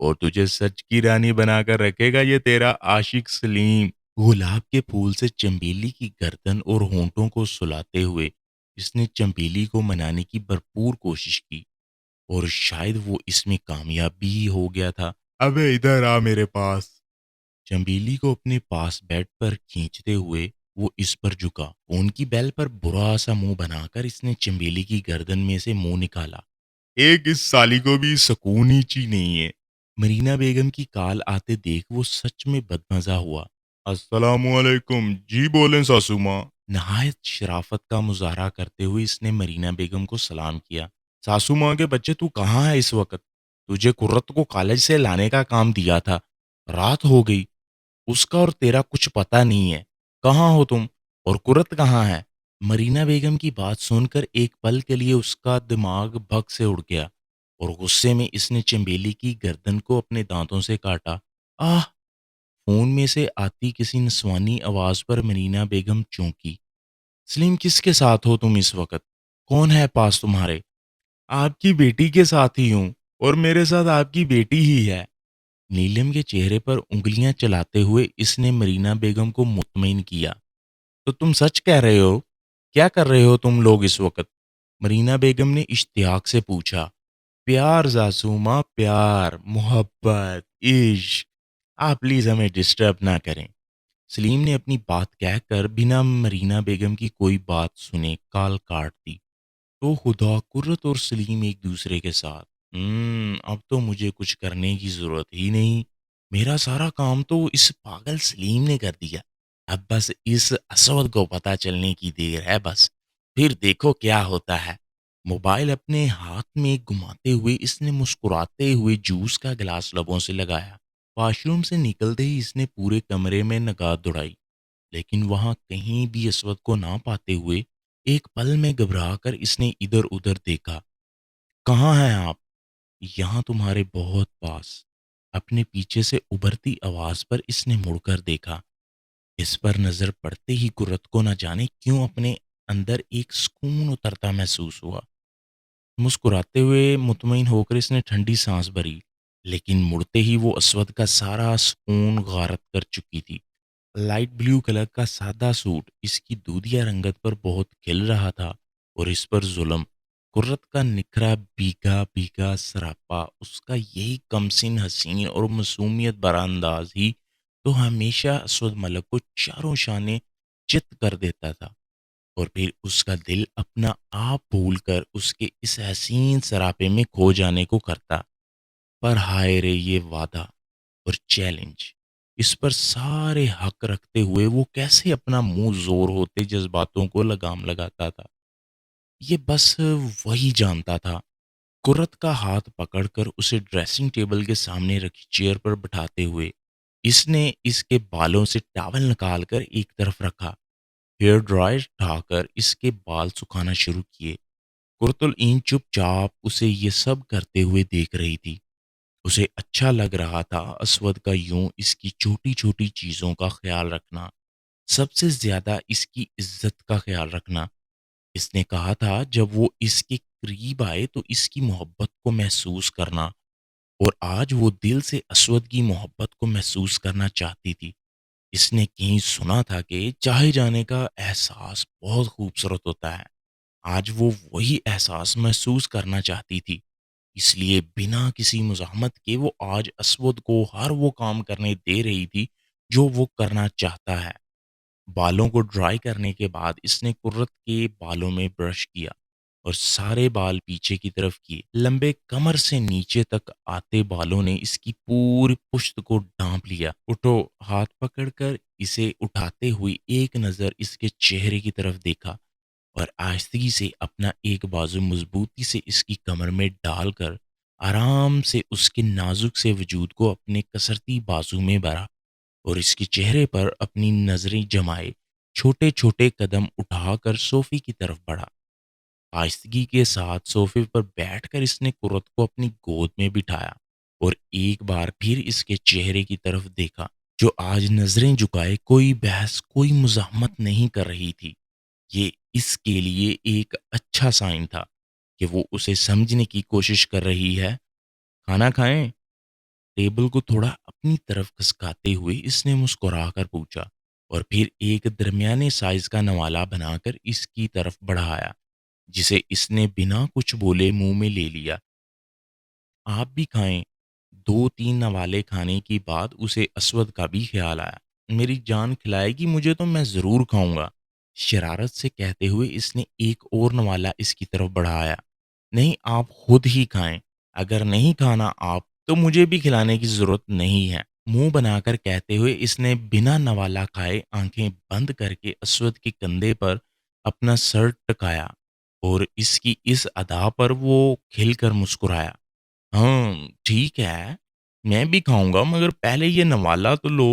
اور تجھے سچ کی رانی بنا کر رکھے گا یہ تیرا عاشق سلیم۔ گلاب کے پھول سے چمبیلی کی گردن اور ہونٹوں کو سلاتے ہوئے اس نے چمبیلی کو منانے کی بھرپور کوشش کی، اور شاید وہ اس میں کامیاب بھی ہو گیا تھا۔ ابے ادھر آ میرے پاس۔ چمبیلی کو اپنے پاس بیڈ پر کھینچتے ہوئے وہ اس پر جھکا، فون کی بیل پر برا سا منہ بنا کر اس نے چمبیلی کی گردن میں سے منہ نکالا۔ ایک اس سالی کو بھی سکون ہی چی نہیں ہے۔ مرینا بیگم کی کال آتے دیکھ وہ سچ میں بدمزہ ہوا۔ السلام علیکم، جی بولیں ساسو ماں۔ نہایت شرافت کا مظاہرہ کرتے ہوئے اس نے مرینا بیگم کو سلام کیا۔ ساسو ماں کے بچے تو کہاں ہے اس وقت؟ تجھے قرت کو کالج سے لانے کا کام دیا تھا، رات ہو گئی، اس کا اور تیرا کچھ پتہ نہیں ہے، کہاں ہو تم؟ اور قرت کہاں ہے؟ مرینا بیگم کی بات سن کر ایک پل کے لیے اس کا دماغ بھگ سے اڑ گیا، اور غصے میں اس نے چمبیلی کی گردن کو اپنے دانتوں سے کاٹا۔ آہ! فون میں سے آتی کسی نسوانی آواز پر مرینا بیگم چونکی۔ سلیم، کس کے ساتھ ہو تم اس وقت؟ کون ہے پاس تمہارے؟ آپ کی بیٹی کے ساتھ ہی ہوں، اور میرے ساتھ آپ کی بیٹی ہی ہے۔ نیلم کے چہرے پر انگلیاں چلاتے ہوئے اس نے مرینا بیگم کو مطمئن کیا۔ تو تم سچ کہہ رہے ہو؟ کیا کر رہے ہو تم لوگ اس وقت؟ مرینا بیگم نے اشتیاق سے پوچھا۔ پیار زاسوما، پیار، محبت، عشق۔ آپ پلیز ہمیں ڈسٹرب نہ کریں۔ سلیم نے اپنی بات کہہ کر بنا مرینا بیگم کی کوئی بات سنے کال کاٹ دی۔ تو خدا، قرت اور سلیم ایک دوسرے کے ساتھ۔ اب تو مجھے کچھ کرنے کی ضرورت ہی نہیں، میرا سارا کام تو اس پاگل سلیم نے کر دیا۔ اب بس اس اسود کو پتہ چلنے کی دیر ہے، بس پھر دیکھو کیا ہوتا ہے۔ موبائل اپنے ہاتھ میں گھماتے ہوئے اس نے مسکراتے ہوئے جوس کا گلاس لبوں سے لگایا۔ واش روم سے نکلتے ہی اس نے پورے کمرے میں نگاہ دوڑائی، لیکن وہاں کہیں بھی اسود کو نہ پاتے ہوئے ایک پل میں گھبرا کر اس نے ادھر ادھر دیکھا۔ کہاں ہیں آپ؟ یہاں تمہارے بہت پاس۔ اپنے پیچھے سے ابھرتی آواز پر اس نے مڑ کر دیکھا۔ اس پر نظر پڑتے ہی قرت کو نہ جانے کیوں اپنے اندر ایک سکون اترتا محسوس ہوا۔ مسکراتے ہوئے مطمئن ہو کر اس نے ٹھنڈی سانس بھری، لیکن مڑتے ہی وہ اسود کا سارا سکون غارت کر چکی تھی۔ لائٹ بلیو کلر کا سادہ سوٹ اس کی دودھیا رنگت پر بہت کھل رہا تھا، اور اس پر ظلم۔ قرت کا نکھرا بھیگا بھیگا سراپا، اس کا یہی کمسن حسین اور معصومیت برا انداز ہی تو ہمیشہ اسود ملک کو چاروں شانے چت کر دیتا تھا، اور پھر اس کا دل اپنا آپ بھول کر اس کے اس حسین سراپے میں کھو جانے کو کرتا۔ پر ہائے رے یہ وعدہ اور چیلنج، اس پر سارے حق رکھتے ہوئے وہ کیسے اپنا منہ زور ہوتے جذباتوں کو لگام لگاتا تھا، یہ بس وہی جانتا تھا۔ قرت کا ہاتھ پکڑ کر اسے ڈریسنگ ٹیبل کے سامنے رکھی چیئر پر بٹھاتے ہوئے اس نے اس کے بالوں سے ٹاول نکال کر ایک طرف رکھا، ہیئر ڈرائر اٹھا کر اس کے بال سکھانا شروع کیے۔ قرۃ العین چپ چاپ اسے یہ سب کرتے ہوئے دیکھ رہی تھی۔ اسے اچھا لگ رہا تھا اسود کا یوں اس کی چھوٹی چھوٹی چیزوں کا خیال رکھنا، سب سے زیادہ اس کی عزت کا خیال رکھنا۔ اس نے کہا تھا جب وہ اس کے قریب آئے تو اس کی محبت کو محسوس کرنا، اور آج وہ دل سے اسود کی محبت کو محسوس کرنا چاہتی تھی۔ اس نے کہیں سنا تھا کہ چاہے جانے کا احساس بہت خوبصورت ہوتا ہے، آج وہ وہی احساس محسوس کرنا چاہتی تھی۔ اس لیے بنا کسی مزاحمت کے وہ آج اسود کو ہر وہ کام کرنے دے رہی تھی جو وہ کرنا چاہتا ہے۔ بالوں کو ڈرائی کرنے کے بعد اس نے قرت کے بالوں میں برش کیا اور سارے بال پیچھے کی طرف کیے۔ لمبے کمر سے نیچے تک آتے بالوں نے اس کی پوری پشت کو ڈھانپ لیا۔ اٹھو، ہاتھ پکڑ کر اسے اٹھاتے ہوئی ایک نظر اس کے چہرے کی طرف دیکھا، اور آہستگی سے اپنا ایک بازو مضبوطی سے اس کی کمر میں ڈال کر آرام سے اس کے نازک سے وجود کو اپنے کسرتی بازو میں بھرا، اور اس کے چہرے پر اپنی نظریں جمائے چھوٹے چھوٹے قدم اٹھا کر صوفے کی طرف بڑھا۔ آہستگی کے ساتھ صوفے پر بیٹھ کر اس نے قرت کو اپنی گود میں بٹھایا، اور ایک بار پھر اس کے چہرے کی طرف دیکھا جو آج نظریں جھکائے کوئی بحث کوئی مزاحمت نہیں کر رہی تھی۔ یہ اس کے لیے ایک اچھا سائن تھا کہ وہ اسے سمجھنے کی کوشش کر رہی ہے۔ کھانا کھائیں؟ ٹیبل کو تھوڑا اپنی طرف کھسکاتے ہوئے اس نے مسکرا کر پوچھا، اور پھر ایک درمیانے سائز کا نوالا بنا کر اس کی طرف بڑھایا، جسے اس نے بنا کچھ بولے منہ میں لے لیا۔ آپ بھی کھائیں۔ 2-3 نوالے کھانے کے بعد اسے اسود کا بھی خیال آیا۔ میری جان کھلائے گی مجھے تو میں ضرور کھاؤں گا، شرارت سے کہتے ہوئے اس نے ایک اور نوالا اس کی طرف بڑھایا۔ نہیں، آپ خود ہی کھائیں، اگر نہیں کھانا آپ تو مجھے بھی کھلانے کی ضرورت نہیں ہے، منہ بنا کر کہتے ہوئے اس نے بنا نوالا کھائے آنکھیں بند کر کے اسود کے کندھے پر اپنا سر ٹکایا، اور اس کی اس ادا پر وہ کھل کر مسکرایا۔ ہاں، ٹھیک ہے، میں بھی کھاؤں گا مگر پہلے یہ نوالا تو لو۔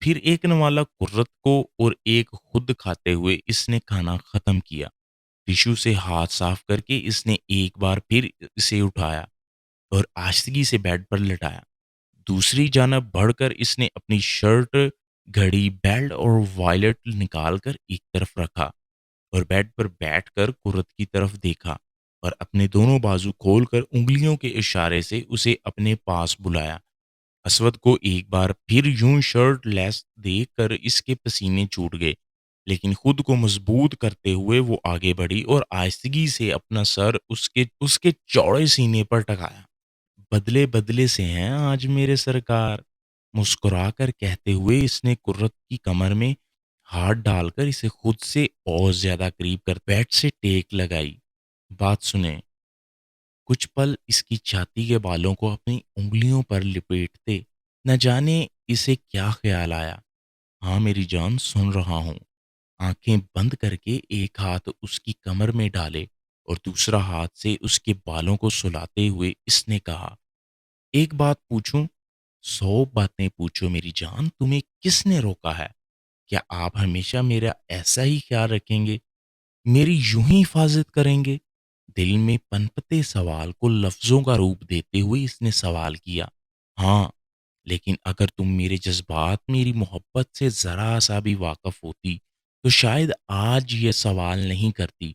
پھر ایک نوالا قرت کو اور ایک خود کھاتے ہوئے اس نے کھانا ختم کیا۔ ٹشو سے ہاتھ صاف کر کے اس نے ایک بار پھر اسے اٹھایا اور آہستگی سے بیڈ پر لٹایا۔ دوسری جانب بڑھ کر اس نے اپنی شرٹ، گھڑی، بیلٹ اور وائلٹ نکال کر ایک طرف رکھا، اور بیڈ پر بیٹھ کر قرت کی طرف دیکھا اور اپنے دونوں بازو کھول کر انگلیوں کے اشارے سے اسے اپنے پاس بلایا۔ اسود کو ایک بار پھر یوں شرٹ لیس دیکھ کر اس کے پسینے چھوٹ گئے، لیکن خود کو مضبوط کرتے ہوئے وہ آگے بڑھی اور آہستگی سے اپنا سر اس کے چوڑے سینے پر ٹکایا۔ بدلے بدلے سے ہیں آج میرے سرکار، مسکرا کر کہتے ہوئے اس نے قرت کی کمر میں ہاتھ ڈال کر اسے خود سے اور زیادہ قریب کر بیٹ سے ٹیک لگائی۔ بات سنیں۔ کچھ پل اس کی چھاتی کے بالوں کو اپنی انگلیوں پر لپیٹتے، نہ جانے اسے کیا خیال آیا۔ ہاں میری جان، سن رہا ہوں۔ آنکھیں بند کر کے ایک ہاتھ اس کی کمر میں ڈالے اور دوسرا ہاتھ سے اس کے بالوں کو سلاتے ہوئے اس نے کہا، ایک بات پوچھوں؟ 100 باتیں پوچھو میری جان، تمہیں کس نے روکا ہے؟ کیا آپ ہمیشہ میرا ایسا ہی خیال رکھیں گے، میری یوں ہی حفاظت کریں گے؟ دل میں پنپتے سوال کو لفظوں کا روپ دیتے ہوئے اس نے سوال کیا۔ ہاں، لیکن اگر تم میرے جذبات، میری محبت سے ذرا سا بھی واقف ہوتی تو شاید آج یہ سوال نہیں کرتی۔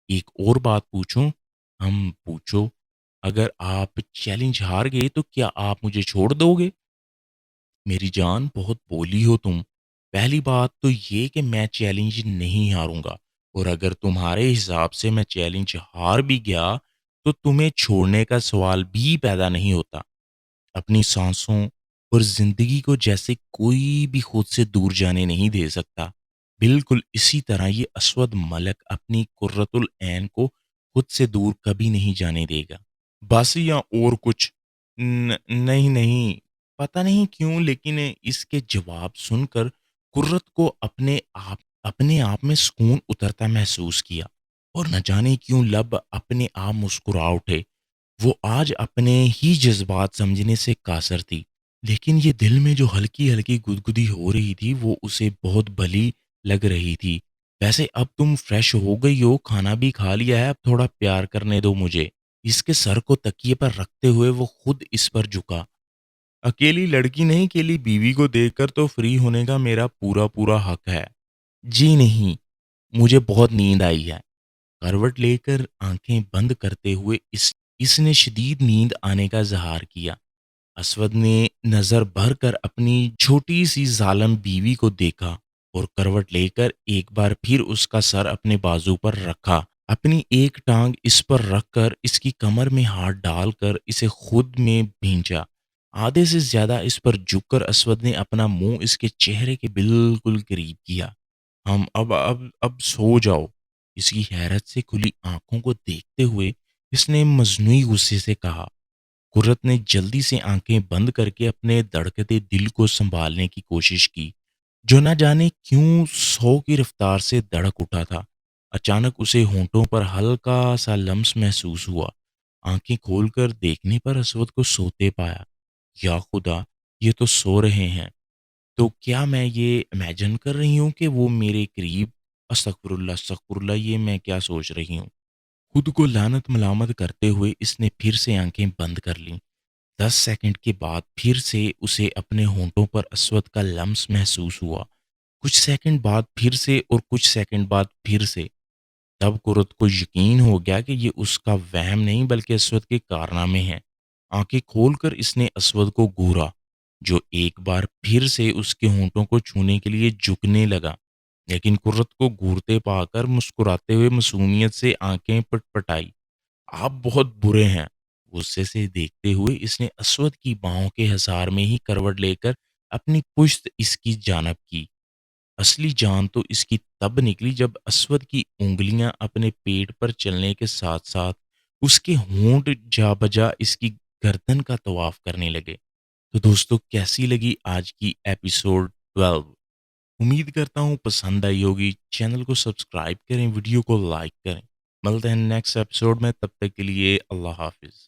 ایک اور بات پوچھوں؟ ہم پوچھو۔ اگر آپ چیلنج ہار گئے تو کیا آپ مجھے چھوڑ دو گے؟ میری جان، بہت بولی ہو تم۔ پہلی بات تو یہ کہ میں چیلنج نہیں ہاروں گا، اور اگر تمہارے حساب سے میں چیلنج ہار بھی گیا تو تمہیں چھوڑنے کا سوال بھی پیدا نہیں ہوتا۔ اپنی سانسوں اور زندگی کو جیسے کوئی بھی خود سے دور جانے نہیں دے سکتا، بالکل اسی طرح یہ اسود ملک اپنی قرۃ العین کو خود سے دور کبھی نہیں جانے دے گا۔ بس یا اور کچھ؟ نہیں نہیں، پتہ نہیں کیوں لیکن اس کے جواب سن کر قرت کو اپنے آپ میں سکون اترتا محسوس کیا، اور نہ جانے کیوں لب اپنے آپ مسکرا اٹھے۔ وہ آج اپنے ہی جذبات سمجھنے سے قاصر تھی، لیکن یہ دل میں جو ہلکی ہلکی گدگدی ہو رہی تھی وہ اسے بہت بھلی لگ رہی تھی۔ ویسے اب تم فریش ہو گئی ہو، کھانا بھی کھا لیا ہے، اب تھوڑا پیار کرنے دو مجھے۔ اس کے سر کو تکیے پر رکھتے ہوئے وہ خود اس پر جھکا۔ اکیلی لڑکی نہیں، اکیلی بیوی کو دیکھ کر تو فری ہونے کا میرا پورا پورا حق ہے۔ جی نہیں، مجھے بہت نیند آئی ہے۔ کروٹ لے کر آنکھیں بند کرتے ہوئے اس نے شدید نیند آنے کا اظہار کیا۔ اسود نے نظر بھر کر اپنی چھوٹی سی ظالم بیوی کو دیکھا اور کروٹ لے کر ایک بار پھر اس کا سر اپنے بازو پر رکھا، اپنی ایک ٹانگ اس پر رکھ کر اس کی کمر میں ہاتھ ڈال کر اسے خود میں بھینچا۔ آدھے سے زیادہ اس پر جھک کر اسود نے اپنا منہ اس کے چہرے کے بالکل قریب کیا۔ ہم اب سو جاؤ۔ اس کی حیرت سے کھلی آنکھوں کو دیکھتے ہوئے اس نے مصنوعی غصے سے کہا۔ قرت نے جلدی سے آنکھیں بند کر کے اپنے دھڑکتے دل کو سنبھالنے کی کوشش کی، جو نہ جانے کیوں 100 کی رفتار سے دھڑک اٹھا تھا۔ اچانک اسے ہونٹوں پر ہلکا سا لمس محسوس ہوا۔ آنکھیں کھول کر دیکھنے پر اسود کو سوتے پایا۔ یا خدا، یہ تو سو رہے ہیں! تو کیا میں یہ امیجن کر رہی ہوں کہ وہ میرے قریب؟ استغفر اللہ، یہ میں کیا سوچ رہی ہوں؟ خود کو لعنت ملامت کرتے ہوئے اس نے پھر سے آنکھیں بند کر لیں۔ 10 سیکنڈ کے بعد پھر سے اسے اپنے ہونٹوں پر اسود کا لمس محسوس ہوا۔ کچھ سیکنڈ بعد پھر سے، اور کچھ سیکنڈ بعد پھر سے۔ تب قرت کو یقین ہو گیا کہ یہ اس کا وہم نہیں بلکہ اسود کے کارنامے ہیں۔ آنکھیں کھول کر اس نے اسود کو گھورا، جو ایک بار پھر سے اس کے ہونٹوں کو چھونے کے لیے جھکنے لگا، لیکن قرت کو گھورتے پا کر مسکراتے ہوئے معصومیت سے آنکھیں پٹ پٹائی۔ آپ بہت برے ہیں۔ غصے سے دیکھتے ہوئے اس نے اسود کی باہوں کے حصار میں ہی کروٹ لے کر اپنی پشت اس کی جانب کی۔ اصلی جان تو اس کی تب نکلی جب اسود کی انگلیاں اپنے پیٹ پر چلنے کے ساتھ ساتھ اس کے ہونٹ جا بجا اس کی گردن کا طواف کرنے لگے۔ تو دوستو کیسی لگی آج کی ایپیسوڈ 12؟ امید کرتا ہوں پسند آئی ہوگی۔ چینل کو سبسکرائب کریں، ویڈیو کو لائک کریں۔ ملتے ہیں نیکسٹ ایپیسوڈ میں، تب تک کے لیے اللہ حافظ۔